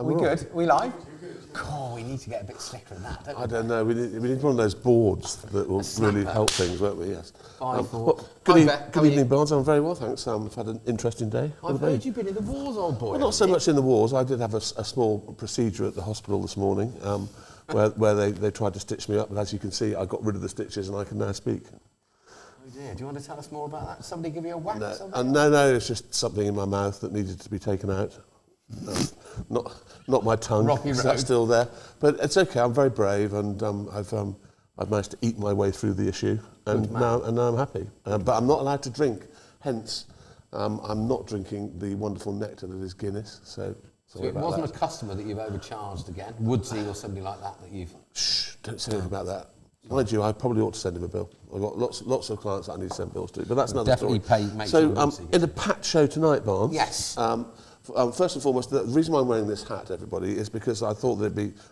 Are we good? Are we live? God, we need to get a bit slicker than that, don't we? I don't know. We need one of those boards that will really help things, won't we? Yes. Good evening, Barnes. I'm very well, thanks. I've had an interesting day. I've heard you've been in the wars, old boy. Well, not so much in the wars. I did have a small procedure at the hospital this morning where they tried to stitch me up, but as you can see, I got rid of the stitches and I can now speak. Oh dear. Do you want to tell us more about that? Somebody give you a whack? No, it's just something in my mouth that needed to be taken out. Not my tongue, that's still there. But it's okay, I'm very brave and I've managed to eat my way through the issue and now I'm happy. But I'm not allowed to drink, hence I'm not drinking the wonderful nectar that is Guinness. So it wasn't a customer that you've overcharged again, Woodsy or somebody like that you've... Shh, don't say anything about that. Mind you, I probably ought to send him a bill. I've got lots of clients that I need to send bills to, but that's another story. So in a packed show tonight, Barnes. Yes. First and foremost, the reason why I'm wearing this hat, everybody, is because I thought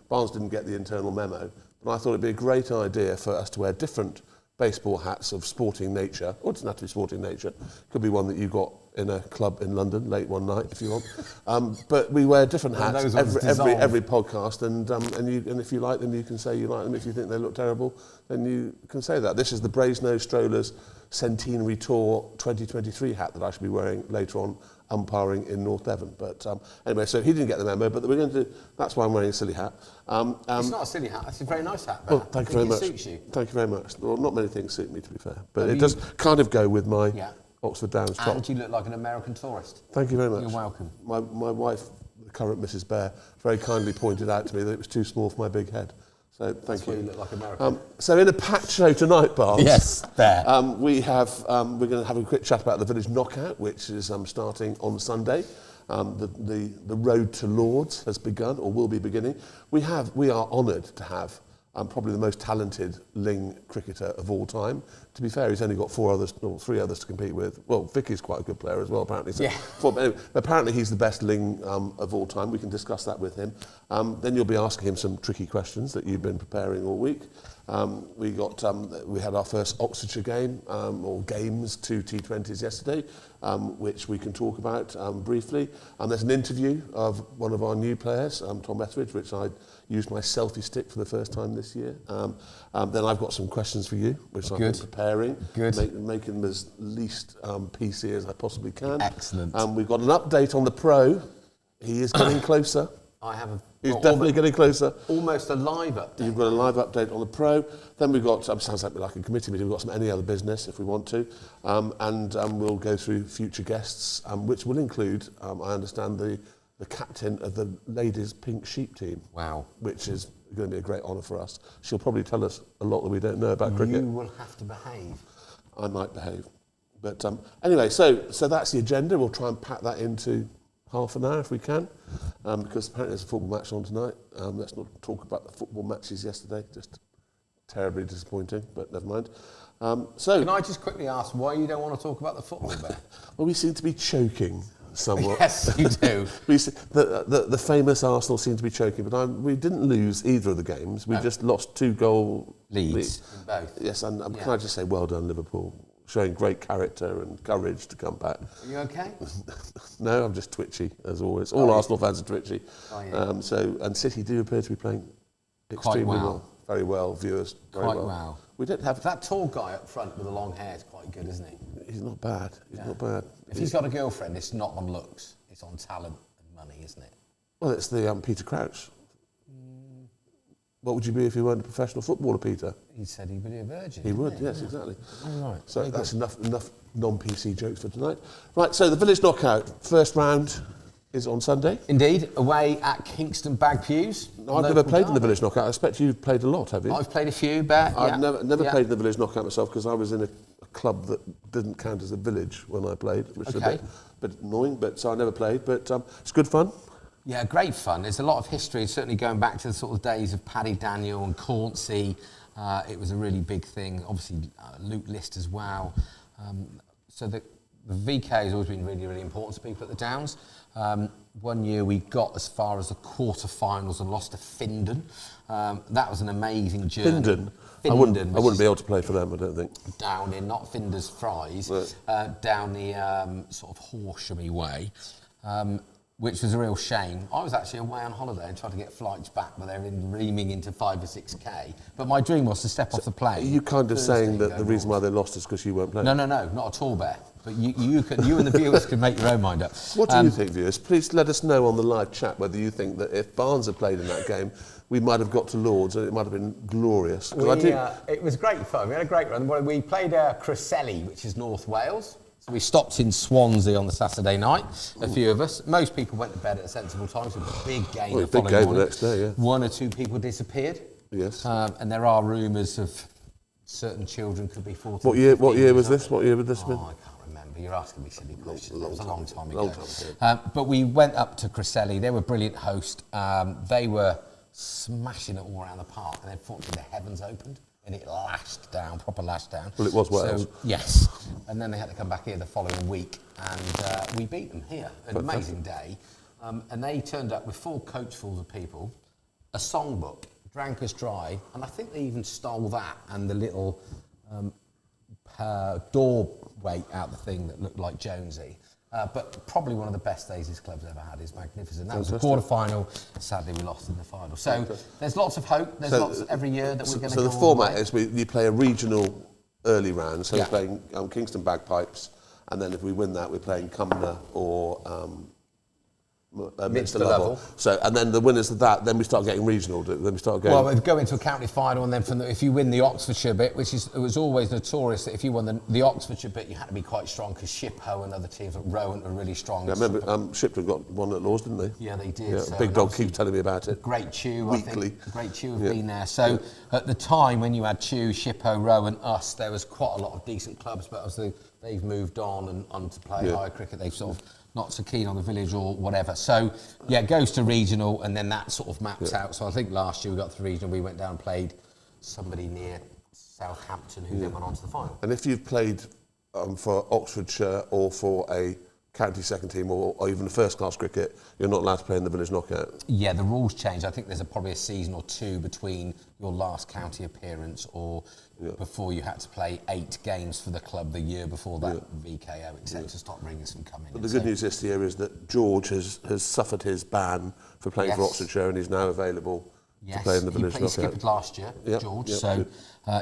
Barnes didn't get the internal memo, but I thought it'd be a great idea for us to wear different baseball hats of sporting nature, or it doesn't have to be sporting nature, could be one that you got in a club in London late one night if you want. But we wear different hats every podcast, and if you like them, you can say you like them. If you think they look terrible, then you can say that. This is the Brasenose Strollers Centenary Tour 2023 hat that I should be wearing later on, umpiring in North Devon. But anyway, so he didn't get the memo, but we're going to. That's why I'm wearing a silly hat. It's not a silly hat. It's a very nice hat. Well, thank you very much. Suits you. Thank you very much. Well, not many things suit me, to be fair, but it does kind of go with my Oxford Downs top. And you look like an American tourist. Thank you very much. You're welcome. My wife, the current Mrs. Bear, very kindly pointed out to me that it was too small for my big head. So thank you. You look like American. So in a packed show tonight, Barnes. Yes, there. We're going to have a quick chat about the Village Knockout, which is starting on Sunday. The road to Lords has begun, or will be beginning. We are honoured to have probably the most talented Ling cricketer of all time. To be fair, he's only got three others to compete with. Well, Vicky's quite a good player as well, apparently. So anyway, apparently he's the best Ling of all time. We can discuss that with him. Then you'll be asking him some tricky questions that you've been preparing all week. We had our first Oxfordshire game, or games, 2 T20s yesterday, which we can talk about briefly. And there's an interview of one of our new players, Tom Ettridge, which I used my selfie stick for the first time this year. Then I've got some questions for you, which I've been preparing, making them as least PC as I possibly can. Excellent. We've got an update on the Pro. He is getting closer. He's definitely getting closer. Almost a live update. You've got a live update on the Pro. Then we've got, sounds like a committee meeting, we've got some any other business if we want to. And we'll go through future guests, which will include, I understand, the captain of the ladies' pink sheep team. Wow. Which is going to be a great honour for us. She'll probably tell us a lot that we don't know about cricket. You will have to behave. I might behave. But anyway, so that's the agenda. We'll try and pack that into half an hour if we can, because apparently there's a football match on tonight. Let's not talk about the football matches yesterday, just terribly disappointing, but never mind. Can I just quickly ask why you don't want to talk about the football there? Well, we seem to be choking somewhat. Yes, you do. The famous Arsenal seem to be choking, but we didn't lose either of the games. We just lost 2-goal leads in both. Yes, and can I just say well done, Liverpool, showing great character and courage to come back. Are you okay? No, I'm just twitchy, as always. All Arsenal fans are twitchy. Oh, yeah. And City do appear to be playing extremely well. Very well, viewers. Very well. We don't have... That tall guy up front with the long hair is quite good, isn't he? He's not bad. He's not bad. If he's got a girlfriend, it's not on looks. It's on talent and money, isn't it? Well, it's the Peter Crouch. What would you be if you weren't a professional footballer, Peter? He said he'd be a virgin. He would, yes, exactly. All right. So that's enough non-PC jokes for tonight. Right, so the Village Knockout, first round is on Sunday. Indeed, away at Kingston Bagpues. I've never played in the Village Knockout. I expect you've played a lot, have you? I've played a few, but I've never played in the Village Knockout myself because I was in a club that didn't count as a village when I played, which is a bit annoying, but so I never played, but it's good fun. Yeah, great fun. There's a lot of history, certainly going back to the sort of days of Paddy Daniel and Cornsey. It was a really big thing. Obviously, Luke List as well. So the VK has always been really, really important to people at the Downs. One year we got as far as the quarter-finals and lost to Findon. That was an amazing journey. Findon? I wouldn't be able to play for them, I don't think. Down in, not Finder's Fries, down the sort of Horshamy way. which was a real shame. I was actually away on holiday and tried to get flights back, but they're reaming into 5 or 6K. But my dream was to step off the plane. Are you kind of Thursday saying that the north. reason why they lost is because you weren't playing? No, not at all, Bear. But you and the viewers can make your own mind up. What do you think, viewers? Please let us know on the live chat whether you think that if Barnes had played in that game, we might have got to Lords and it might have been glorious. It was great fun. We had a great run. We played Cresselly, which is North Wales. So we stopped in Swansea on the Saturday night, a few of us. Most people went to bed at a sensible time, so it was a big game the following morning. The next day, yeah. 1 or 2 people disappeared. Yes. And there are rumours of certain children could be 14. What year was this? What year would this have been? I can't remember. You're asking me silly questions. That was a long time Long ago. time ago. But we went up to Cresselly. They were a brilliant host. They were smashing it all around the park, and then fortunately the heavens opened and it lashed down, proper lashed down. Well, it was Wales. So, yes. And then they had to come back here the following week, and we beat them here. An amazing day. And they turned up with 4 coachfuls of people, a songbook, drank us dry, and I think they even stole that and the little doorway out the thing that looked like Jonesy. But probably one of the best days this club's ever had. Is magnificent. That was the quarter-final. Sadly, we lost in the final. So there's lots of hope. There's lots every year that we're going to go. So the format is you play a regional early round. So we're playing Kingston Bagpipes, and then if we win that, we're playing Cumnor or Minster Lovell. So, and then the winners of that, then we start getting regional. Then we start going. Well, we go into a county final, and then if you win the Oxfordshire bit, it was always notorious that if you won the Oxfordshire bit, you had to be quite strong because Shippo and other teams at Rowan were really strong. Yeah, I remember Shipton got one at Lords, didn't they? Yeah, they did. Yeah, So Big Dog keeps telling me about it. Great Chew, weekly. I think. Great Chew have been there. So at the time when you had Chew, Shippo, Rowan, us, there was quite a lot of decent clubs, but as they've moved on and on to play higher cricket, they've sort of not so keen on the village or whatever. So, yeah, it goes to regional and then that sort of maps out. So I think last year we got to regional, we went down and played somebody near Southampton who then went on to the final. And if you've played for Oxfordshire or for a county second team or even first-class cricket, you're not allowed to play in the village knockout. Yeah, the rules change. I think there's probably a season or 2 between your last county appearance or before you had to play 8 games for the club the year before that VKO, etc. to stop bringing some coming in. But the good news this year is that George has suffered his ban for playing for Oxfordshire and he's now available to play in the village knockout. He skipped last year, George, so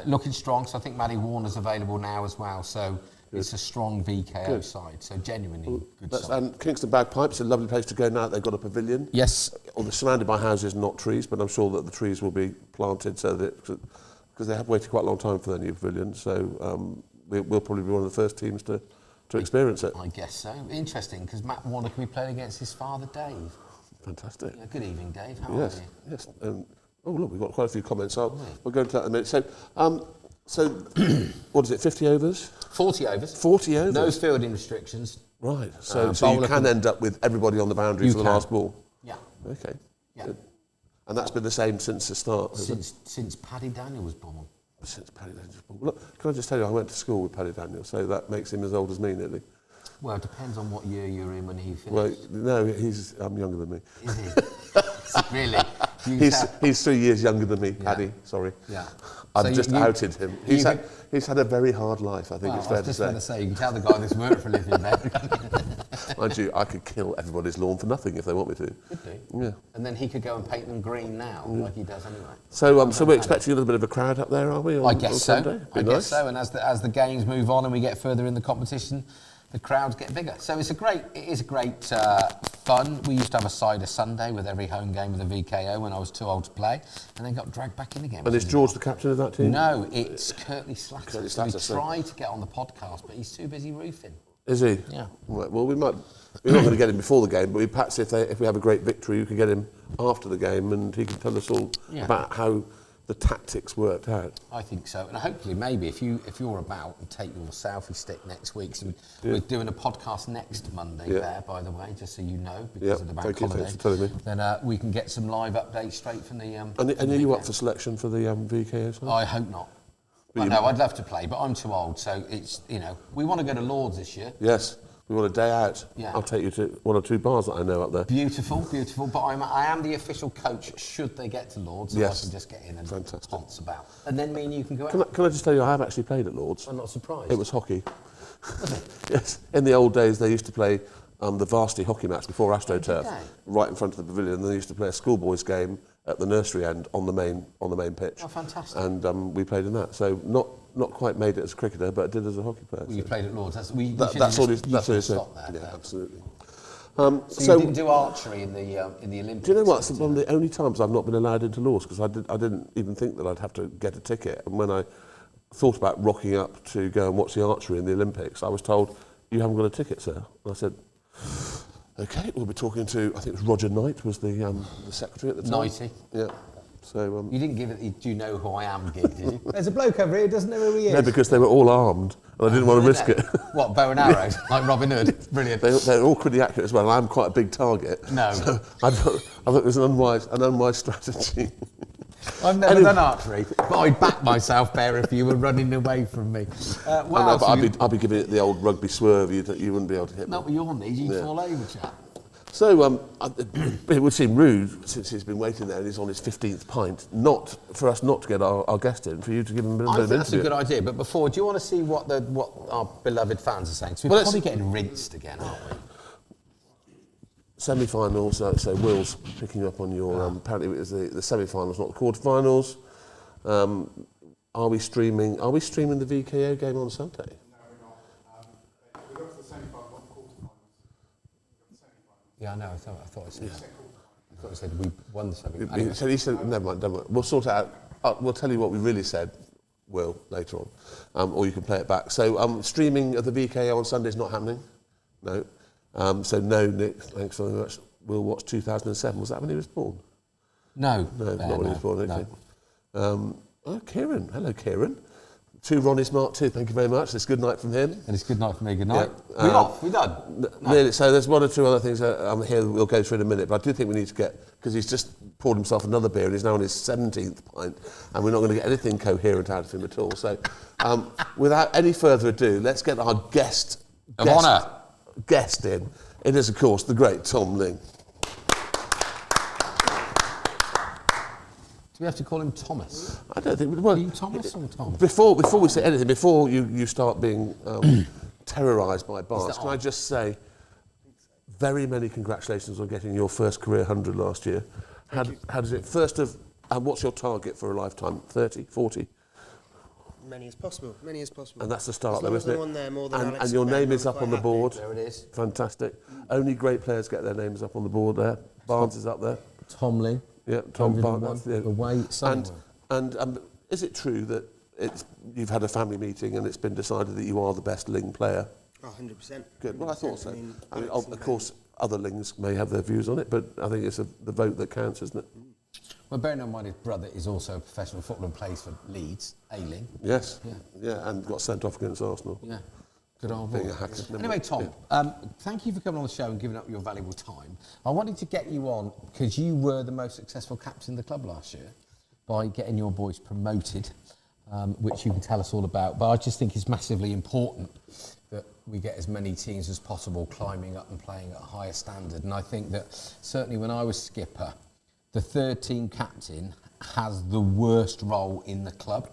looking strong. So I think Maddie Warner's available now as well. So it's a strong VKO side, so genuinely good side. And Kingston Bagpipes, a lovely place to go now. They've got a pavilion. Yes. They're surrounded by houses, not trees, but I'm sure that the trees will be planted so that because they have waited quite a long time for their new pavilion. So we'll probably be one of the first teams to experience it. I guess so. Interesting, because Matt Warner can be playing against his father, Dave. Fantastic. Yeah, good evening, Dave. How are you? Yes. Oh, look, we've got quite a few comments. So we'll go into that in a minute. So, what is it, 50 overs? 40 overs. 40 overs? No fielding restrictions. Right, so you can end up with everybody on the boundary for the last ball? Yeah. Okay. Yeah. Good. And that's been the same since the start, Since Paddy Daniel was born. Since Paddy Daniel was born. Look, can I just tell you, I went to school with Paddy Daniel, so that makes him as old as me, nearly. Well, it depends on what year you're in when he finished. Well, no, he's younger than me. Is he? Really? He's 3 years younger than me, Paddy, sorry. Yeah. I've just outed him. He's had a very hard life, I think it's fair to say. I was just going to say, you can tell the guy that's worked for a living there. Mind you, I could kill everybody's lawn for nothing if they want me to. Could do. Yeah. And then he could go and paint them green now, like he does anyway. So we're expecting a little bit of a crowd up there, are we? I guess so. I guess so. And as the games move on and we get further in the competition, the crowds get bigger. So it is a great fun. We used to have a cider Sunday with every home game with the VKO when I was too old to play, and then got dragged back in again. And is George the captain of that team? No, it's Curtly Slatter. Curtly Slatter, we tried to get on the podcast, but he's too busy roofing. Is he? Yeah. Right, well, we're not going to get him before the game, but perhaps if we have a great victory, we could get him after the game, and he can tell us all about how the tactics worked out. I think so, and hopefully maybe if you're about and take your selfie stick next week, so we're doing a podcast next Monday there, by the way, just so you know, because of the bank holiday. Thanks for telling me. Then we can get some live updates straight from the. And are you up for selection for the VKO side? I hope not. No, I'd love to play, but I'm too old, so it's we want to go to Lords this year. Yes. We want a day out. Yeah. I'll take you to 1 or 2 bars that I know up there. Beautiful. But I am the official coach should they get to Lords, so I can just get in and ponce about. And then me and you can go out. Can I just tell you, I have actually played at Lords. I'm not surprised. It was hockey. Yes. In the old days, they used to play the varsity hockey match before AstroTurf, right in front of the pavilion. And they used to play a schoolboys game at the nursery end on the main pitch. Oh, fantastic! And we played in that. So not quite made it as a cricketer, but did as a hockey player. Well, you played at Lord's. That's all it said. Yeah, absolutely. So you didn't do archery in the Olympics? Do you know what? It's one of the only times I've not been allowed into Lords, because I didn't even think that I'd have to get a ticket. And when I thought about rocking up to go and watch the archery in the Olympics, I was told, "You haven't got a ticket, sir." And I said, "Okay, we'll be talking to," I think it was Roger Knight was the secretary at the time. Knighty. Yeah. So you didn't give it. Do you know who I am? Gig, did you? There's a bloke over here who doesn't know who he is. No, because they were all armed, and I didn't want to risk it. What, bow and arrows, like Robin Hood? Brilliant. They're all pretty accurate as well, and I'm quite a big target. No. So I thought it was an unwise strategy. I've never done archery, but I'd back myself there if you were running away from me. But I'd be giving it the old rugby swerve. You wouldn't be able to hit me. Not with your knees, you'd fall over, chap. So it would seem rude, since he's been waiting there and he's on his 15th pint, for us not to get our guest in, for you to give him a bit of an interview. That's a good idea. But before, do you want to see what our beloved fans are saying? So we're probably getting rinsed again, aren't we? Semi-finals, so Will's picking up on your, apparently it was the semi-finals, not the quarter-finals. Are we streaming the VKO game on Sunday? No, we're not. We got to the semi-finals, not the quarter-finals. Yeah, I know. I thought I said that. I thought I said we won the semi. Anyway. He said, never mind. We'll sort it out. We'll tell you what we really said, Will, later on. Or you can play it back. So streaming of the VKO on Sunday is not happening? No. So no, Nick, thanks very much. We'll watch 2007. Was that when he was born? No. No, not when he was born. Okay. No. Kieran. Hello, Kieran. To Ronnie Smart too. Thank you very much. It's good night from him. And it's good night from me. Good night. Yeah. We're off. We're done. No. Nearly. So there's one or two other things that here we'll go through in a minute. But I do think we need to get, because he's just poured himself another beer and he's now on his 17th pint, and we're not going to get anything coherent out of him at all. So without any further ado, let's get our guest of honour in. It is, of course, the great Tom Ling. Do we have to call him Thomas? I don't think. Well, are you Thomas or Tom? Before we say anything, before you start being terrorised by bars, can I just say, very many congratulations on getting your first career 100 last year. How does it? First of, what's your target for a lifetime? 30, 40? Many as possible. And that's the start, though, isn't it? On there, more than Alex and your name is up on the board. There it is. Fantastic. Only great players get their names up on the board there. Barnes is up there. Tom Ling. Yeah, Tom Barnes. Away somewhere. And is it true that you've had a family meeting and it's been decided that you are the best Ling player? Oh, 100%. Good. Well, I thought so. I mean, of course, other Lings may have their views on it, but I think it's the vote that counts, isn't it? Well, bearing in mind his brother is also a professional footballer and plays for Leeds, A-Ling. Yes. Yeah, and got sent off against Arsenal. Yeah. Good old Being boy. a hacker. Anyway, Tom, thank you for coming on the show and giving up your valuable time. I wanted to get you on because you were the most successful captain in the club last year by getting your boys promoted, which you can tell us all about. But I just think it's massively important that we get as many teams as possible climbing up and playing at a higher standard. And I think that certainly when I was skipper, the third team captain has the worst role in the club,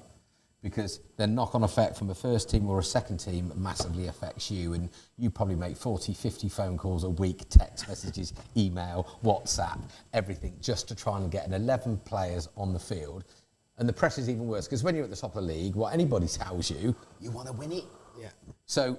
because the knock-on effect from a first team or a second team massively affects you, and you probably make 40, 50 phone calls a week, text messages, email, WhatsApp, everything, just to try and get an 11 players on the field. And the pressure's even worse, because when you're at the top of the league, what anybody tells you, you want to win it. Yeah. So,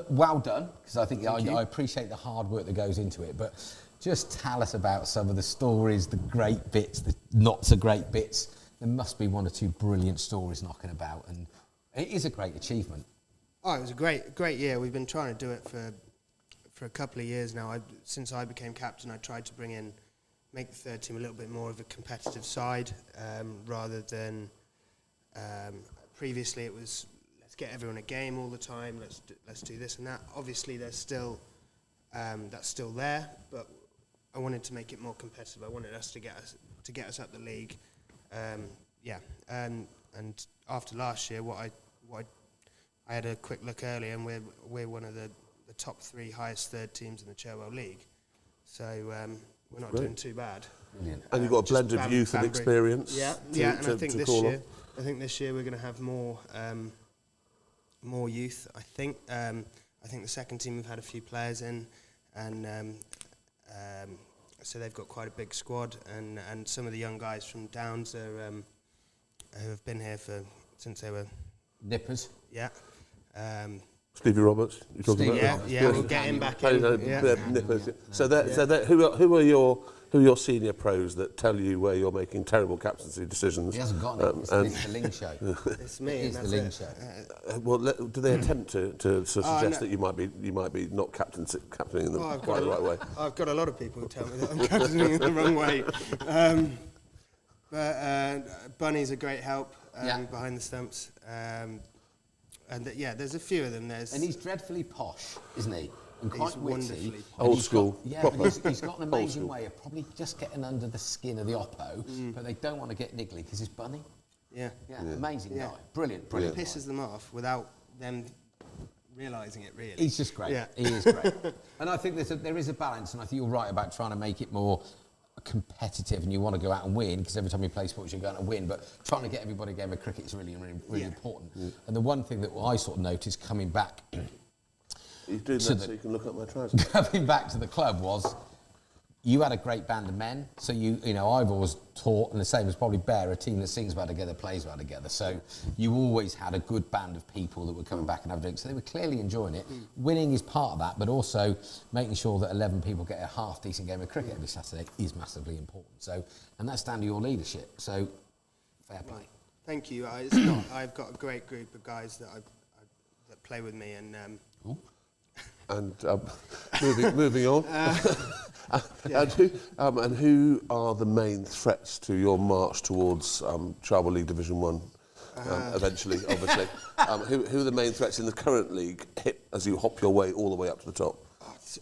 well done, because I think I appreciate the hard work that goes into it, but just tell us about some of the stories, the great bits, the not so great bits. There must be one or two brilliant stories knocking about, and it is a great achievement. Oh, it was a great year. We've been trying to do it for a couple of years now. Since I became captain, I tried to make the third team a little bit more of a competitive side, rather than previously it was let's get everyone a game all the time. Let's do this and that. Obviously, there's still that's still there, but I wanted to make it more competitive. I wanted us to get us up the league. And after last year, I had a quick look earlier, and we're one of the top 3 highest third teams in the Cherwell League, so we're not doing too bad. Brilliant. And you've got a blend of youth and experience. And I think this year we're going to have more youth. I think I think the second team we've had a few players in, and so they've got quite a big squad, and some of the young guys from Downs are, who have been here since they were Nippers. yeah. Stevie Roberts, you're talking Stevie about? Roberts. Yeah, we'll get him back in. Nippers. Who are your senior pros that tell you where you're making terrible captaincy decisions? He hasn't got it. It's the Ling show. It's me. It's and the Ling that's show. it. Well, do they attempt to suggest no. that you might be not captaining them quite the right way? I've got a lot of people who tell me that I'm captaining it the wrong way. But Bunny's a great help behind the stumps. There's a few of them. And he's dreadfully posh, isn't he? And quite He's witty. wonderfully And Old he's school, got- proper. he's got an Old amazing school. way of probably just getting under the skin of the oppo, but they don't want to get niggly because he's Bunny. Yeah. Yeah, amazing Yeah. guy. Brilliant, He brilliant. pisses them off without them realising it, really. He's just great. Yeah. He is great. And I think there is a balance, and I think you're right about trying to make it more competitive, and you want to go out and win, because every time you play sports you're going to win, but trying to get everybody a game of cricket is really, really, really important. And the one thing that I sort of noticed coming back He's doing So that the- so you can look at my trousers. coming back to the club was you had a great band of men. So you know, I've always taught, and the same as probably Bear, a team that sings well together, plays well together. So you always had a good band of people that were coming back and having drinks. So they were clearly enjoying it. Winning is part of that, but also making sure that 11 people get a half decent game of cricket every Saturday is massively important. So, and that's down to your leadership. So, fair play. Thank you. It's not, I've got a great group of guys that that play with me, and And moving on. And who are the main threats to your march towards Tribal League Division 1 eventually, obviously? Who are the main threats in the current league as you hop your way all the way up to the top?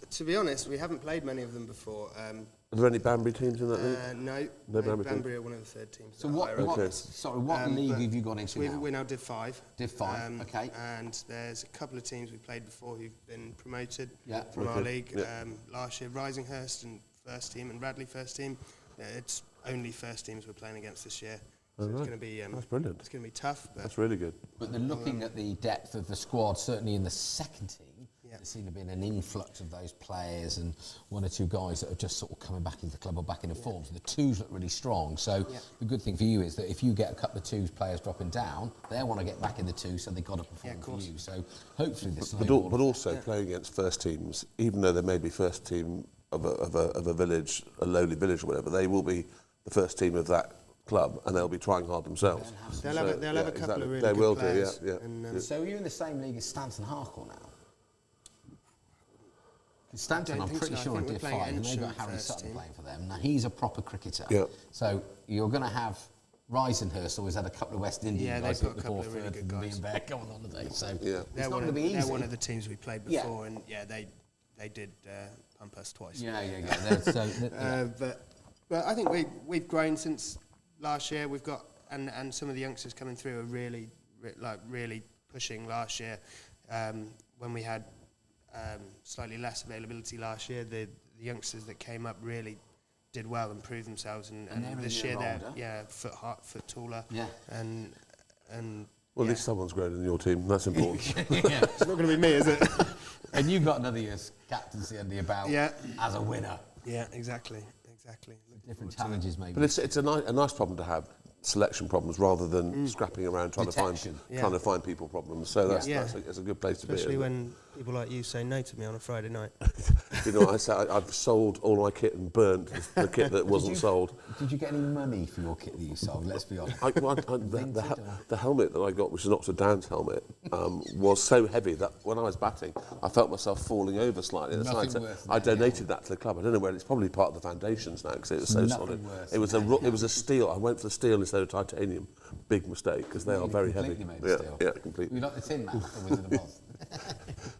to be honest, we haven't played many of them before. Are there any Banbury teams in that league? No, Banbury Banbury are one of the third teams. So that what, are higher up. what league but have you gone into now? We now Div 5. Div 5, okay. And there's a couple of teams we played before who've been promoted from Okay, our league. yeah. Last year, Risinghurst and first team, and Radley first team. It's only first teams we're playing against this year. So it's going to be That's brilliant. It's going to be tough. But That's really good. But then looking at the depth of the squad, certainly in the second team, there seemed to have been an influx of those players and one or two guys that are just sort of coming back into the club or back into form. So the twos look really strong. So the good thing for you is that if you get a couple of twos players dropping down, they want to get back in the two, so they've got to perform for you. So hopefully this But also playing against first teams, even though they may be first team of a village, a lowly village or whatever, they will be the first team of that club, and they'll be trying hard themselves. They'll have a couple of really they good will players. do, yeah. And, So are you in the same league as Stanton Harcourt now? Stanton, I'm think pretty so. I sure, think we're did playing 5, and they've got Ensham Harry first Sutton team. playing for them. Now, he's a proper cricketer. Yeah. So you're going to have Risinghurst always had a couple of West Indian Yeah, guys they've at got the a couple ball of really third good and me guys. and Bear going on holiday. So Yeah. it's They're not one going to of, be easy. they're one of the teams we played Yeah. before, and they did pump us twice. Yeah. But I think we've grown since last year. We've got and some of the youngsters coming through are really pushing last year. When we had slightly less availability last year, the youngsters that came up really did well and proved themselves. And they're a this year year older. foot taller. Yeah. And Well, at least someone's grown in your team. That's important. it's not going to be me, is it? And you've got another year's captaincy under your belt as a winner. Yeah, exactly. Different challenges, maybe. But it's a nice problem to have, selection problems, rather than scrapping around trying Detection. to find people problems. So that's Yeah. it's a good place to Especially be. when people like you say no to me on a Friday night. You know, I've sold all my kit and burnt the kit that wasn't sold. Did you get any money for your kit that you sold? Let's be honest. The helmet that I got, which is an Oxford Downs helmet, was so heavy that when I was batting, I felt myself falling over slightly. At the Nothing side. So worse than I that, donated that to the club. I don't know where it's probably part of the foundations now because it was so Nothing solid. worse It was than it was a steel. I went for the steel instead of titanium. Big mistake because they are very heavy. Completely made of steel. Yeah, completely. You like the Tin Man from Wizard of Oz?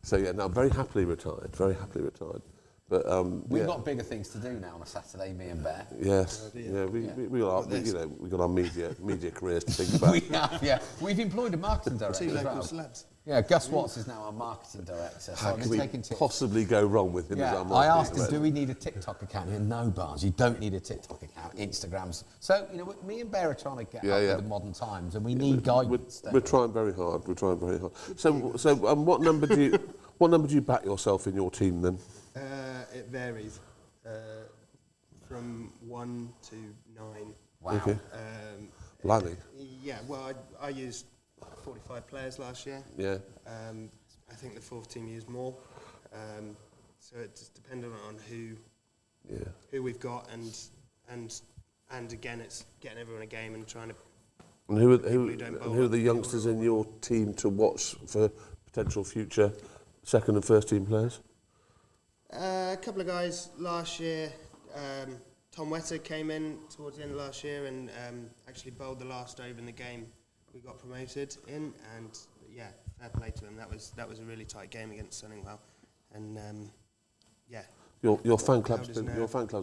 So yeah, no, I'm very happily retired. Very happily retired. But We've got bigger things to do now on a Saturday, me and Bear. Yes, yeah, we got our media careers to think about. We have, yeah. We've employed a marketing director Two as local well. celebs. Yeah, Gus Watts is now our marketing director. So How I've can been we taking tips. possibly go wrong with him as Yeah, our I marketing asked him, director? do we need a TikTok account? He said, no, Barnes, you don't need a TikTok account. Instagram's. So, you know, me and Bear are trying to get up with the modern times, and we need guidance. We're trying very hard. We're trying very hard. So what number do you What number do you back yourself in your team then? It varies from 1 to 9. Wow. Okay. Blimey. Yeah, well, I used 45 players last year. Yeah. I think the fourth team used more. So it just depended on who we've got, and again, it's getting everyone a game and trying to. And who are the youngsters in your team to watch for potential future second and first team players? A couple of guys last year. Tom Wetter came in towards the end of last year and actually bowled the last over in the game we got promoted in, and yeah, fair play to him. That was a really tight game against Sunningwell, and yeah. Your fan club's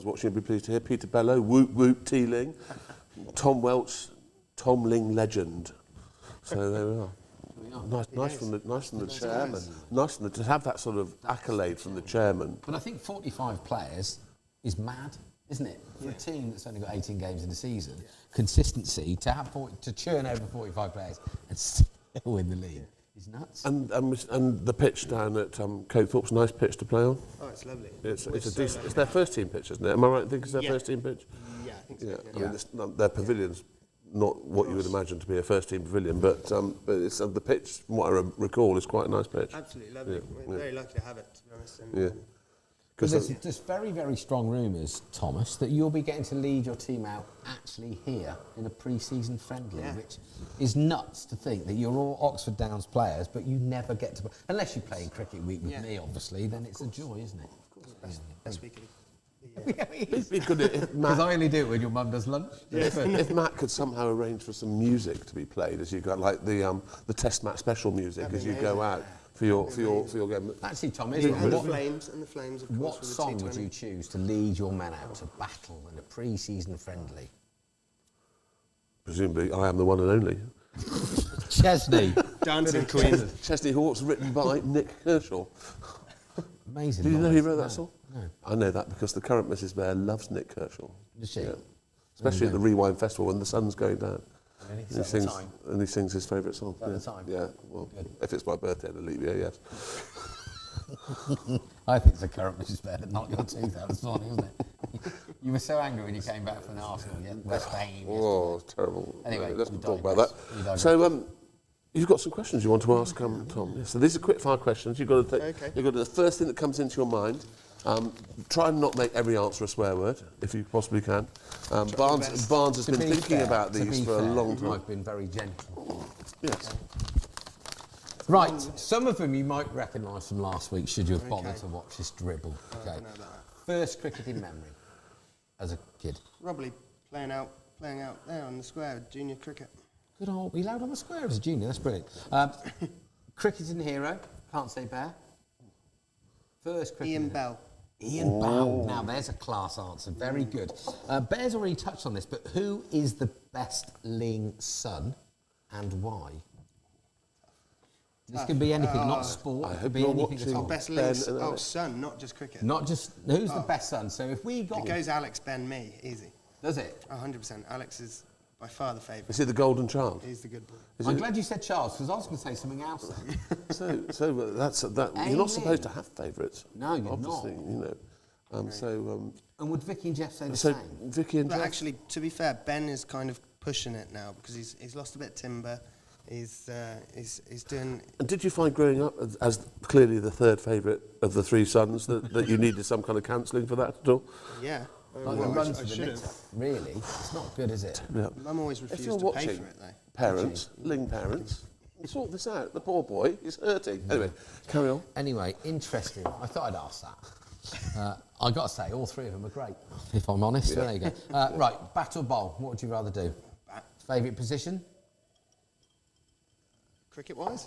watching. You'll be pleased to hear Peter Bellow, Whoop Whoop, T Ling, Tom Welch, Tom Ling legend. So there we are. Nice from the chairman. Nice to have that sort of accolade from the chairman. But I think 45 players is mad, isn't it? For a team that's only got 18 games in the season, consistency to have to churn over 45 players and still win the league is nuts. And the pitch down at Coathorpe's a nice pitch to play on. Oh, it's lovely. It's their first team pitch, isn't it? Am I right in thinking it's their first team pitch? Yeah, I think so. Yeah. I mean, their pavilion's not what you would imagine to be a first team pavilion, but it's the pitch, from what I recall, is quite a nice pitch. Absolutely lovely. We're very lucky to have it, to be honest. And, Yeah. Because there's very, very strong rumours, Thomas, that you'll be getting to lead your team out actually here in a pre-season friendly, which is nuts to think that you're all Oxford Downs players, but you never get to... Unless you play in Cricket Week with me, obviously, then it's a joy, isn't it? Of course, best week of It'd be good if Because Matt, I only do it when your mum does lunch. if Matt could somehow arrange for some music to be played as you go, like the Test match special music as you go out for your game. Actually, Tom, the Flames, of course. what with the song would T20. you choose to lead your men out to battle in a pre-season friendly? Presumably, I am the one and only. Chesney. Dancing Queen. Chesney Hawks, written by Nick Kershaw. Amazing. Did you know he wrote No, that song? No. I know that because the current Mrs. Bear loves Nick Kershaw. Does she? Especially at the Rewind Festival when the sun's going down. Really? And he sings his favourite song. At the time? Yeah, well, if it's my birthday in a leap year, yes. I think it's the current Mrs. Bear that knocked your tooth out this morning, wasn't it? You were so angry when you came back from Arsenal, West Ham. Oh, it's terrible. Anyway, let's we not talk digress. about We that. digress. So, you've got some questions you want to ask Tom. Yeah, so these are quick fire questions. You've got to take. Okay. You've got to, the first thing that comes into your mind. Try and not make every answer a swear word, if you possibly can. Barnes has To been be thinking fair- about to these be for a fair, long time. I've been very gentle. Yes. Right, some of them you might recognise from last week, should you have bothered to watch this dribble. Okay. First cricketing memory as a kid. Robley playing out there on the square with junior cricket. Good old, we allowed on the square as a junior, that's brilliant. Cricketing hero, can't say Bear. First cricketing Ian hero. Bell. Ian Bell. Now, there's a class answer. Very good. Bear's already touched on this, but who is the best Ling son and why? This could be anything, not sport. I It hope could be you're anything at watching all. Best Ben links. and Oh, Alex. son, not just cricket. Not just, who's the best son? So if we got... It goes Alex, Ben, me. Easy. Does it? 100%. Alex is by far the favourite. Is he the golden child? He's the good boy. I'm glad you said Charles, because I was going to say something else then. So that's that. You're not supposed to have favourites. No, you're obviously, not. you know. And would Vicky and Jeff say the So same? Vicky and But Jeff. actually, to be fair, Ben is kind of pushing it now because he's lost a bit of timber. He's doing... And did you find growing up as clearly the third favourite of the three sons that you needed some kind of counselling for that at all? Yeah. Like the run to the knitter. Really? It's not good, is it? Yeah. Mum always If refused you're to pay watching, for it, though. parents, Ling parents, sort this out. The poor boy is hurting. Anyway, carry on. Anyway, interesting. I thought I'd ask that. I got to say, all three of them are great, if I'm honest. Yeah. There you go. Right, bat or bowl? What would you rather do? Bat. Favourite position? Cricket-wise?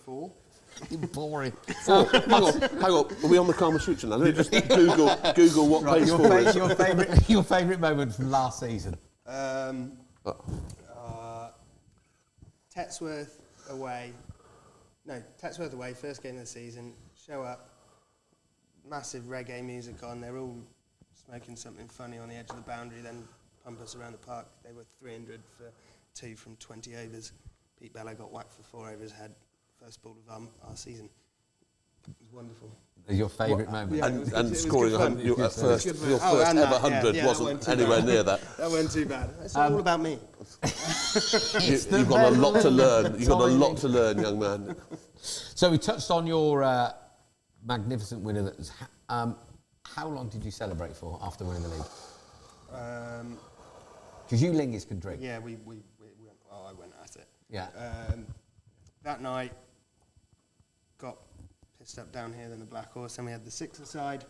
Four. Boring. Hang on. Are we on the Kama Sutra now? Let me just Google what Right, pays four is. your favourite moment from last season? Tetsworth away. No, Tetsworth away, first game of the season. Show up, massive reggae music on. They're all smoking something funny on the edge of the boundary, then pump us around the park. They were 300 for 2 from 20 overs. Pete Bella got whacked for 4 overs, had first ball of our season. It was wonderful. Your favourite moment? Yeah. And, it and was scoring good fun. your first Good fun. ever and that, 100 that wasn't went too anywhere bad. near that. That went too bad. It's all about me. It's the You've got a lot to very learn. You've got a lot timing. to learn, young man. So we touched on your magnificent winner. That was, how long did you celebrate for after winning the league? Because you Lingis could drink. Yeah, we went, well, I went at it. Yeah. That night, got pissed up down here, then the Black Horse, then we had the 6-a-side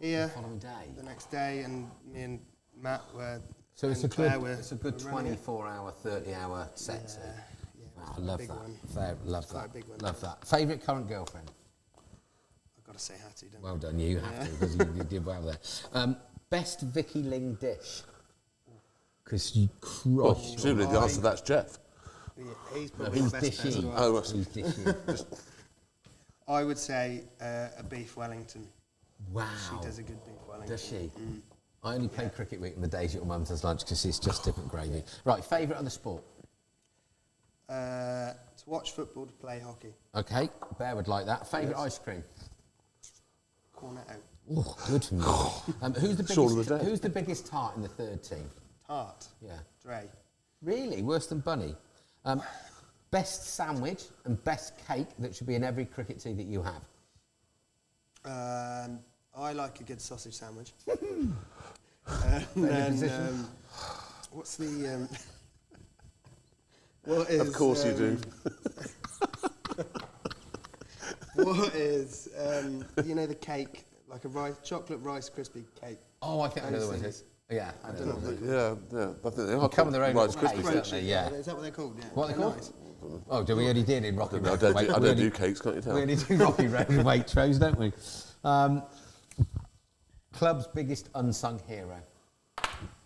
here. The following day. The next day, and me and Matt were. So it's and a Claire good, were, it's a good were running it. 24-hour, 30-hour set. Yeah, so. yeah, Wow, I love big that. one. Love Quite that. a big one. Love that. Favourite current girlfriend? I've got to say Hattie, don't Well done, you have to, because you did well there. Best Vicky Ling dish? Because you Well, crushed. presumably the answer to that's Jeff. Yeah, he's No, probably he's the best dishy. as well. Oh, well, He's dishy. I would say a beef Wellington. Wow. She does a good beef Wellington. Does she? I only play cricket week in the days your mum does lunch because it's just different gravy. Right, favourite other sport? To watch football, to play hockey. Okay, Bear would like that. Favourite ice cream? Cornetto. Oh, good for me. Short of the day. Who's the biggest tart in the third team? Tart. Yeah. Dre. Really? Worse than Bunny? Best sandwich and best cake that should be in every cricket tee that you have? I like a good sausage sandwich. Favourite position? What's the... what is... Of course you do. What is... you know the cake, like a chocolate Rice Krispie cake? Oh, I think I know the Those one it things. is. Yeah, I don't know. Yeah. I think they are Come with their own Rice little Krispies. cakes, don't they? Yeah. Is that what they're called? Yeah. What are they They're called? nice. Oh, do we already did in Rocky I Road? don't, Wait, do, I we don't only- do cakes, can't you tell? We only do Rocky Road and Waitrose, don't we? Club's biggest unsung hero.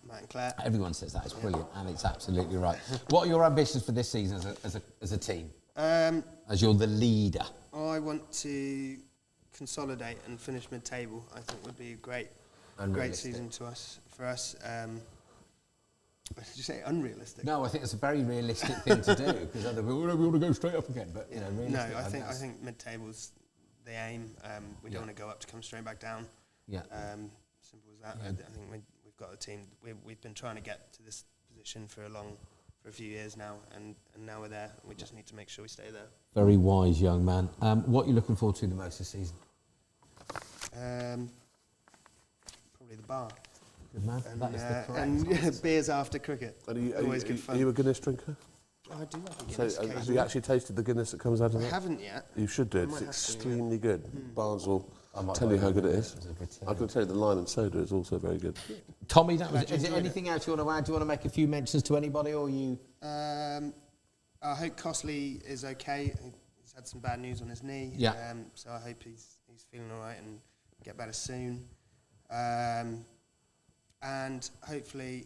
Matt and Claire. Everyone says that. It's brilliant, and it's absolutely right. What are your ambitions for this season as a team? As you're the leader? I want to consolidate and finish mid-table. I think would be a great Unrealistic. season for us. Did you say unrealistic? No, I think it's a very realistic thing to do because other people we want to go straight up again. But you know, No, realistic, I that's- think mid-table's the aim. We don't want to go up to come straight back down. Yeah. Simple as that. Yeah. I think we've got a team. We've been trying to get to this position for a few years now, and now we're there. We just need to make sure we stay there. Very wise young man. What are you looking forward to the most this season? Probably the bar. Good man. And, That is the correct and answer. beers after cricket. And Always good fun. Are you a Guinness drinker? I do like a So, Guinness have you occasionally. actually tasted the Guinness that comes out of I that? haven't yet. You should do. I It's might have to, extremely good. Barnes will I might tell buy you how one good it of is. those as a return. I can tell you the lime and soda is also very good. Tommy, is you there enjoyed anything else you want to add? Do you want to make a few mentions to anybody, or you? I hope Cosley is okay. He's had some bad news on his knee. Yeah. So I hope he's feeling all right and get better soon. And hopefully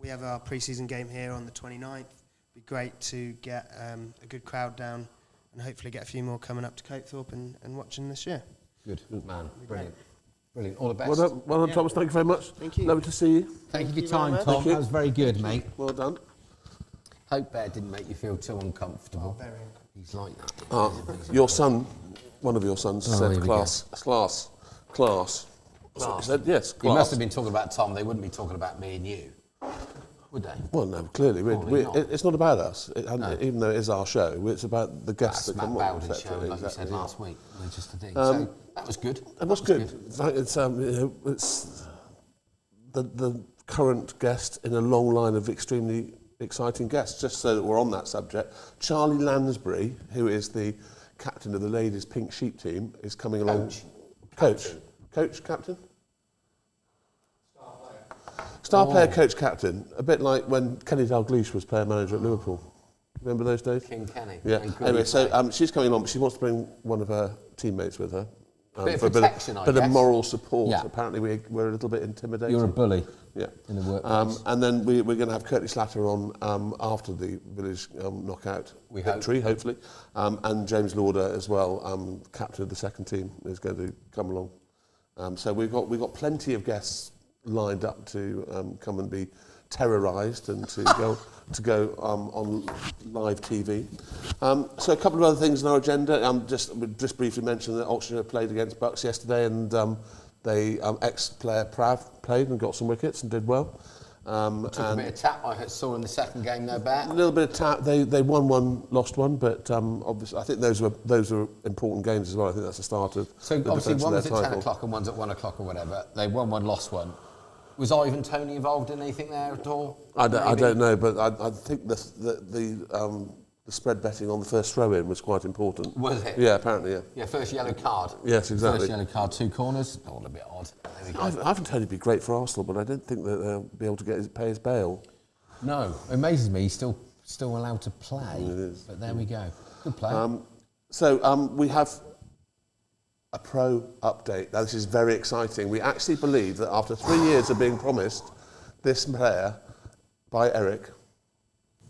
we have our pre-season game here on the 29th. Be great to get a good crowd down and hopefully get a few more coming up to Coathorpe and watching this year. Good man. Brilliant. Brilliant. All the best. Well done, Thomas. Thank you very much. Thank you. Lovely to see you. Thank you for your very time, much. Tom. Thank you. That was very good, mate. Well done. Hope Bear didn't make you feel too uncomfortable. Very He's like that. Your son, one of your sons, Oh, said here we class. He said yes, He class. must have been talking about Tom. They wouldn't be talking about me and you, would they? Well, no, clearly. Probably not. It's not about us, even though it is our show. It's about the guests That's that Matt come on. Bowden's etc. show, like Exactly, you said yeah. last week. We're just a thing. So that was good. It was good. In fact, it's the current guest in a long line of extremely exciting guests. Just so that we're on that subject, Charlie Lansbury, who is the captain of the ladies' pink sheep team, is coming along. Captain. Star player, coach, captain. A bit like when Kenny Dalglish was player manager at Liverpool. Remember those days? King Kenny. Yeah. Very good. Anyway, so she's coming along, but she wants to bring one of her teammates with her. Bit of for protection, I bit of guess. moral support. Yeah. Apparently, we're a little bit intimidated. You're a bully Yeah. in the workplace. And then we're going to have Curtly Slatter on after the village knockout We hope. victory, hopefully. And James Lauder as well, captain of the second team, is going to come along. So we've got plenty of guests lined up to come and be terrorised and to go on live TV. So a couple of other things on our agenda. Just briefly mention that Oxfordshire played against Bucks yesterday, and they ex-player Prav played and got some wickets and did well. Took a bit of tap. I saw in the second game, no bat. A little bit of tap. They won one, lost one, but obviously I think those were important games as well. I think that's the start of. So the obviously defence of one was their at 10 title. o'clock and one's at 1 o'clock or whatever. They won one, lost one. Was Ivan Toney involved in anything there at all? I don't know, but I think the spread betting on the first throw-in was quite important. Was it? Yeah, apparently, yeah. Yeah, first yellow card. Yes, exactly. First yellow card, 2 corners. Oh, a bit odd. There we go. Ivan Toney would be great for Arsenal, but I don't think that they'll be able to pay his bail. No, it amazes me he's still allowed to play. It is. But there we go. Good play. So we have a pro update. Now, this is very exciting. We actually believe that after 3 years of being promised this player by Eric,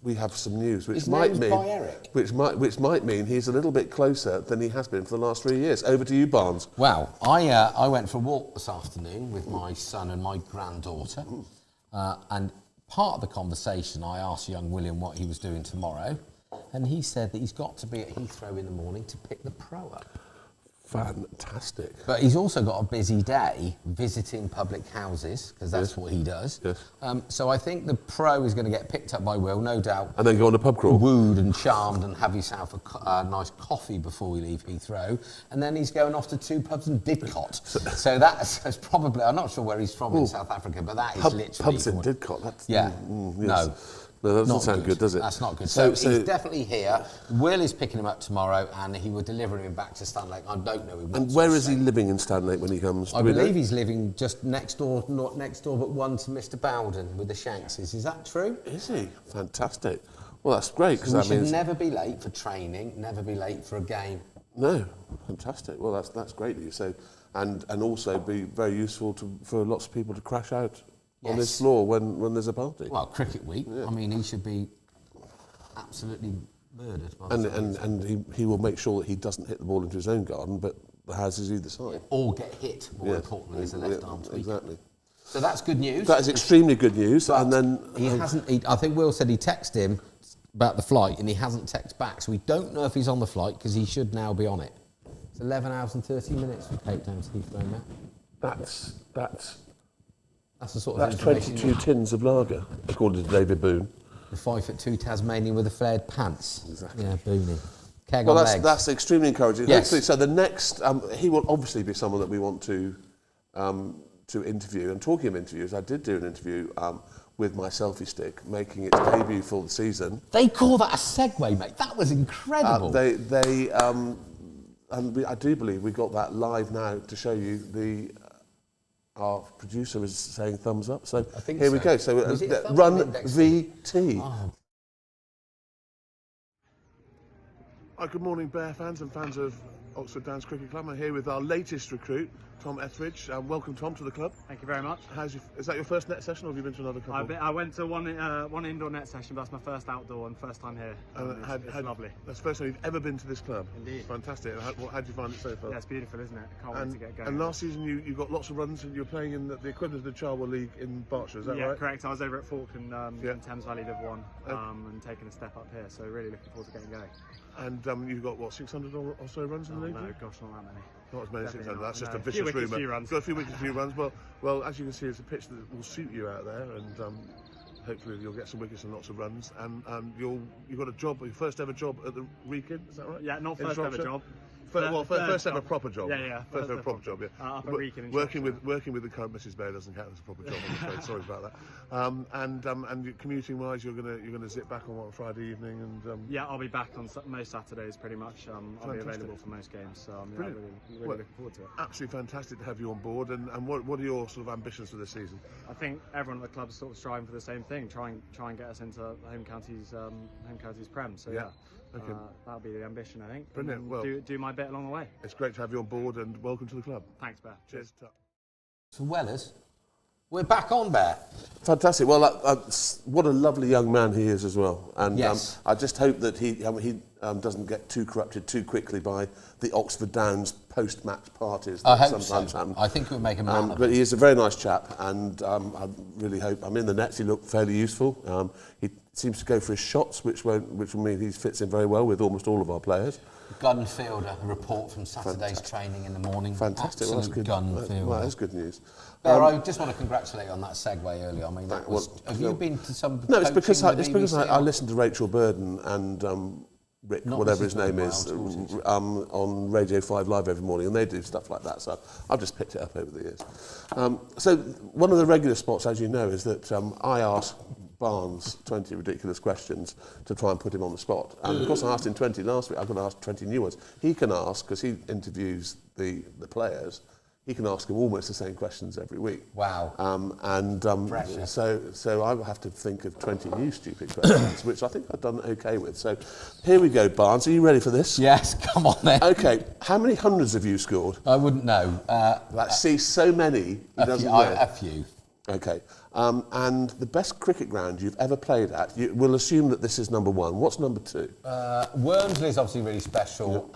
we have some news, which His might name's mean by Eric? which might mean he's a little bit closer than he has been for the last 3 years. Over to you, Barnes. Well, I went for a walk this afternoon with my son and my granddaughter, and part of the conversation I asked young William what he was doing tomorrow, and he said that he's got to be at Heathrow in the morning to pick the pro up. Fantastic. But he's also got a busy day visiting public houses, because that's what he does. Yes. So I think the pro is going to get picked up by Will, no doubt. And then go on a pub crawl. Wooed and charmed and have yourself a nice coffee before we leave Heathrow. And then he's going off to 2 pubs in Didcot. So that's probably, I'm not sure where he's from in South Africa, but that is literally... Pubs in Didcot, that's... Yeah. Yes. No, that doesn't sound good, does it? That's not good. So he's definitely here. Will is picking him up tomorrow, and he will deliver him back to Stanlake. I don't know. And where is he living in Stanlake when he comes? I believe he's living just next door, not next door, but one to Mr. Bowden with the Shankses. Is that true? Is he? Fantastic. Well, that's great, because So that we means... should never be late for training, never be late for a game. No, fantastic. Well, that's great news. So, and also be very useful for lots of people to crash out on this floor when there's a party. Well, cricket week. Yeah. I mean, he should be absolutely murdered. And he will make sure that he doesn't hit the ball into his own garden, but the houses either side. Yeah, or get hit, more importantly, as a left arm speaker. Exactly. So that's good news. That is extremely good news. But and then he hasn't. I think Will said he texted him about the flight, and he hasn't texted back. So we don't know if he's on the flight, because he should now be on it. It's 11 hours and 30 minutes from Cape Town to Heathrow, Matt. That's the sort of that's information 22 tins of lager, according to David Boone. The 5'2" Tasmanian with the flared pants. Exactly. Yeah, Booney. Keg Well, on legs. that's extremely encouraging. Yes. Hopefully, so the next, he will obviously be someone that we want to interview. And talking of interviews, I did do an interview with my selfie stick, making its debut for the season. They call that a segue, mate. That was incredible. I do believe we got that live now to show you. Our producer is saying thumbs up. So I think here we go. So run VT. Oh. Hi, good morning, Bear fans and fans of Oxford Downs Cricket Club. I'm here with our latest recruit, Tom Ettridge. Welcome, Tom, to the club. Thank you very much. Is that your first net session, or have you been to another couple? I went to one indoor net session, but that's my first outdoor and first time here. It's lovely. That's the first time you've ever been to this club. Indeed. Fantastic. How do you find it so far? Yeah, it's beautiful, isn't it? Can't wait to get going. And last season you got lots of runs, and you were playing in the equivalent of the Charwell League in Berkshire, is that right? Yeah, correct. I was over at Falkland in Thames Valley Live 1 and taking a step up here, so really looking forward to getting going. And you've got, what, 600 or so runs in the league? No, gosh, not that many. Not as many as 600, that's just a A few vicious wickets, rumour. few runs. Got a few wickets, few runs. Well, as you can see, it's a pitch that will suit you out there, and hopefully you'll get some wickets and lots of runs. And you've got a job, your first ever job at the Wrekin, is that right? Yeah, not first ever job. First ever proper job. Yeah. First ever proper job, yeah. Up at Wrekin in working with the current Mrs. Bear doesn't count as a proper job, I'm afraid. Sorry about that. And commuting wise, you're gonna zip back on Friday evening, and yeah, I'll be back on most Saturdays pretty much. I'll be available for most games, so I'm really looking forward to it. Absolutely fantastic to have you on board. And what are your sort of ambitions for this season? I think everyone at the club is sort of striving for the same thing, try and get us into home counties Prem. So yeah. Okay. That'll be the ambition, I think. Brilliant. Well, do my bit along the way. It's great to have you on board, and welcome to the club. Thanks, Bear. Cheers. For Wellers, We're back on, Bear. Fantastic. Well, what a lovely young man he is as well. And Yes. I just hope that he doesn't get too corrupted too quickly by the Oxford Downs post-match parties I that hope sometimes so. happen. I think it would make a man of But him. he is a very nice chap, and I really hope. In the nets, he looked fairly useful. He seems to go for his shots, which will mean he fits in very well with almost all of our players. Gun fielder, a report from Saturday's training in the morning. Fantastic. Well, that's Absolute good. gun fielder. Well, that's good news. Bear, I just want to congratulate you on that segue earlier. I mean, that was. Have you been to some? No, it's because coaching with I BBC? listened to Rachel Burden and Rick, Not whatever Mrs. his name Burden, is, my old tortoise. on Radio 5 Live every morning, and they do stuff like that. So I've just picked it up over the years. So one of the regular spots, as you know, is that I ask Barnes 20 ridiculous questions to try and put him on the spot. And of course, I asked him 20 last week. I'm going to ask 20 new ones. He can ask, because he interviews the players, he can ask them almost the same questions every week. Wow. Pressure. So I will have to think of 20 new stupid questions, which I think I've done okay with. So here we go, Barnes. Are you ready for this? Yes, come on then. Okay. How many hundreds have you scored? I wouldn't know. See, so many. He doesn't know. A few. Okay. And the best cricket ground you've ever played at, we'll assume that this is number one. What's number two? Wormsley is obviously really special,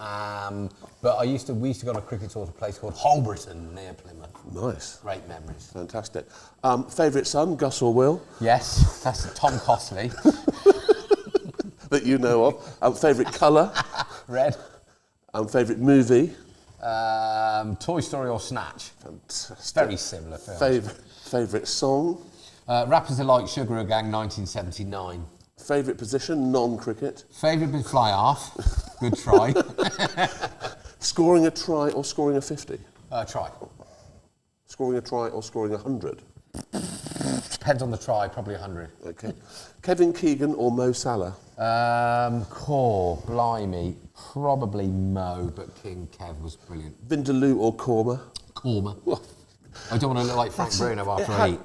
but we used to go on a cricket tour to a place called Holbritton near Plymouth. Nice. Great memories. Fantastic. Favourite son, Gus or Will? Yes, that's Tom Costley. That you know of. Favourite colour? Red. Favourite movie? Toy Story or Snatch. Fantastic. Very similar films. Favourite song? Rappers Delight, Sugar Gang, 1979. Favourite position, non-cricket? Favourite bit fly half. Good try. Scoring a try or scoring a 50? Try. Scoring a try or scoring 100? Depends on the try, probably 100. Okay. Kevin Keegan or Mo Salah? Blimey. Probably Mo, but King Kev was brilliant. Vindaloo or Korma? Korma. I don't want to look like Frank Bruno after I eat.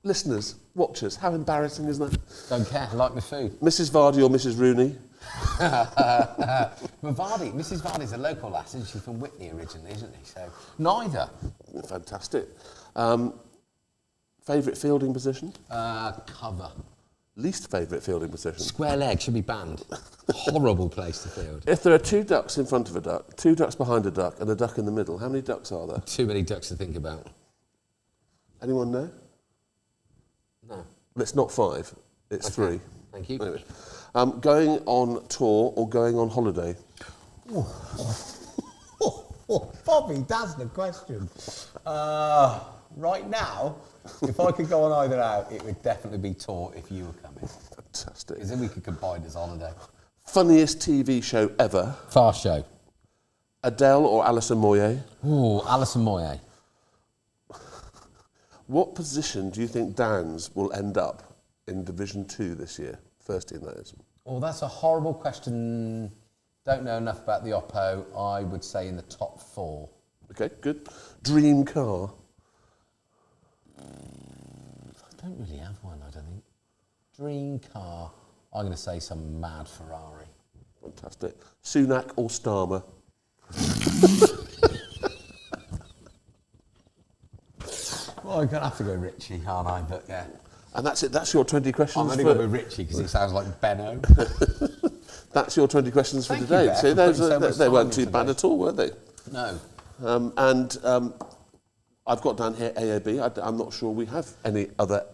Listeners, watchers, how embarrassing is that? Don't care, I like my food. Mrs Vardy or Mrs Rooney? Mrs Vardy's a local lass, isn't she? From Whitney originally, isn't she? So neither. Fantastic. Favourite fielding position? Cover. Least favourite fielding position? Square leg should be banned. Horrible place to field. If there are two ducks in front of a duck, two ducks behind a duck, and a duck in the middle, how many ducks are there? Too many ducks to think about. Anyone know? No. It's not 5, it's 3. Thank you. Anyway, going on tour or going on holiday? Bobby, that's the question. Right now, If I could go on either out, it would definitely be tour if you were coming. Fantastic. Because then we could combine as holiday. Funniest TV show ever? Fast show. Adele or Alison Moyet? Ooh, Alison Moyet. What position do you think Downs will end up in Division 2 this year? First team, that is. Oh, that's a horrible question. Don't know enough about the Oppo. I would say in the top 4. Okay, good. Dream car? I don't really have one, I don't think. Dream car. I'm going to say some mad Ferrari. Fantastic. Sunak or Starmer? Well, I'm going to have to go Richie, aren't I? But yeah. And that's it. That's your 20 questions. I'm only going to go Richie because it sounds like Benno. That's your 20 questions for Thank you, today. Bear, See, for those putting so much they time weren't too into bad those. at all, were they? No. I've got down here AAB. I'm not sure we have any other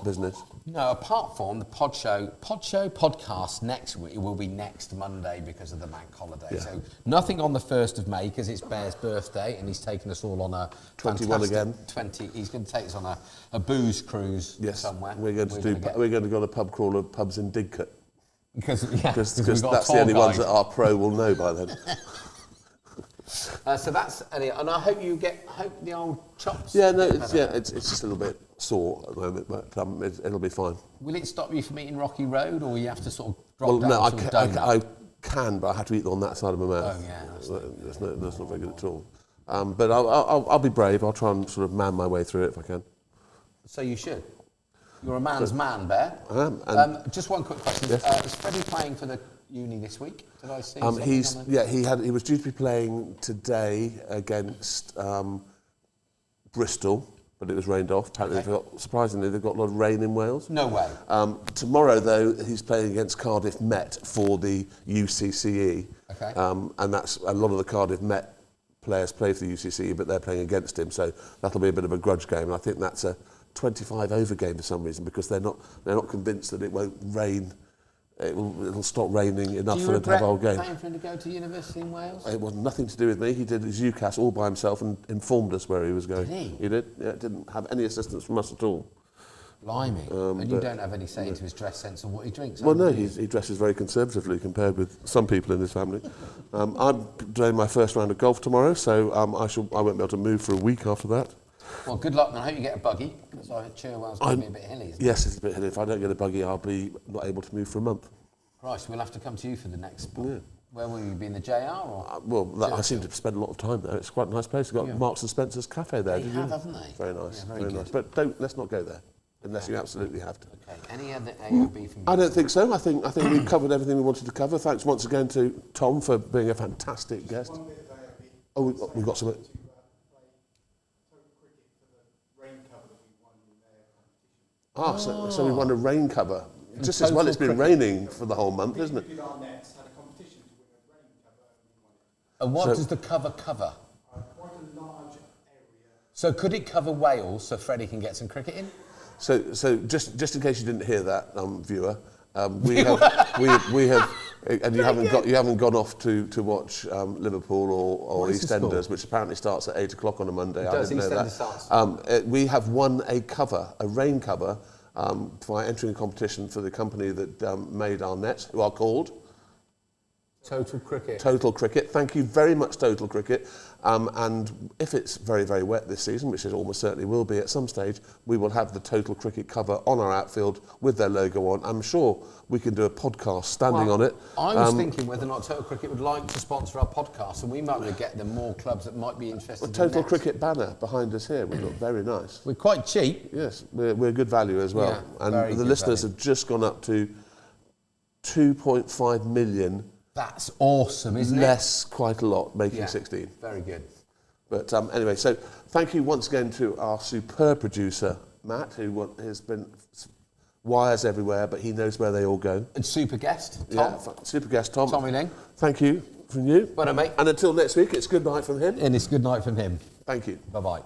business. No, apart from the pod show podcast next week, it will be next Monday because of the bank holiday. Yeah. So nothing on the 1st of May because it's Bear's birthday and he's taken us all on a 21 again. 20. He's going to take us on a booze cruise somewhere. We're going to go on a pub crawl of pubs in Didcot because because that's the only ones that our pro will know by then. So that's and I hope hope the old chops. Yeah, no, get better. it's just a little bit sore at the moment, but it'll be fine. Will it stop you from eating Rocky Road, or you have to sort of drop Well, down no, to a donut? I can, but I have to eat on that side of my mouth. Oh, yeah, That's not very good at all. But I'll be brave. I'll try and sort of man my way through it if I can. So you should. You're a man's man, Bear. I am. And Just one quick question. Yes. Is Freddie playing for the uni this week? Did I see? he was due to be playing today against Bristol. but it was rained off. Apparently, surprisingly, they've got a lot of rain in Wales. No way. Tomorrow, though, he's playing against Cardiff Met for the UCCE. Okay. And that's a lot of the Cardiff Met players play for the UCCE, but they're playing against him, so that'll be a bit of a grudge game. And I think that's a 25 over game for some reason, because they're not convinced that it won't rain. It'll stop raining enough for them to have a whole game. Do you regret paying for him to go to university in Wales? It was nothing to do with me. He did his UCAS all by himself and informed us where he was going. Did he? He did. Yeah, didn't have any assistance from us at all. Blimey. And you don't have any say into his dress sense or what he drinks? Well, no, he dresses very conservatively compared with some people in his family. I'm doing my first round of golf tomorrow, so I won't be able to move for a week after that. Well, good luck, and I hope you get a buggy, because I heard Cherwell's going to be a bit hilly, isn't it? Yes, it's a bit hilly. If I don't get a buggy, I'll be not able to move for a month. Christ, we'll have to come to you for the next spot. Yeah. Where will you be, in the JR? Or? I seem to spend a lot of time there. It's quite a nice place. We've got Marks and Spencer's Cafe there. They have, haven't they? Very nice. Yeah, very nice. But let's not go there, unless you absolutely have to. Okay. Any other AOB from you? I don't think so. I think we've covered everything we wanted to cover. Thanks once again to Tom for being a fantastic guest. One bit of AOB. Oh, we've got some... So we won a rain cover. Just as well it's been raining for the whole month, isn't it? And what does the cover cover? Quite a large area. So could it cover Wales so Freddie can get some cricket in? So just in case you didn't hear that, viewer, we have, and you haven't gone off to watch Liverpool or EastEnders, which apparently starts at 8 o'clock on a Monday. I didn't know that. We have won a rain cover, by entering a competition for the company that made our nets, who are called Total Cricket. Total Cricket. Thank you very much, Total Cricket. And if it's very, very wet this season, which it almost certainly will be at some stage, we will have the Total Cricket cover on our outfield with their logo on. I'm sure we can do a podcast standing on it. I was thinking whether or not Total Cricket would like to sponsor our podcast, and we might be able to get them more clubs that might be interested. The Total Cricket banner behind us here would look very nice. We're quite cheap. Yes, we're good value as well. Yeah, and the listeners have just gone up to 2.5 million. That's awesome, isn't it? Less, quite a lot, making 16. Very good. But anyway, so thank you once again to our superb producer, Matt, who has been wires everywhere, but he knows where they all go. And super guest, Tom. Yeah, super guest, Tom. Tommy Ling. Thank you from you. Well done, mate. And until next week, it's good night from him. And it's good night from him. Thank you. Bye-bye.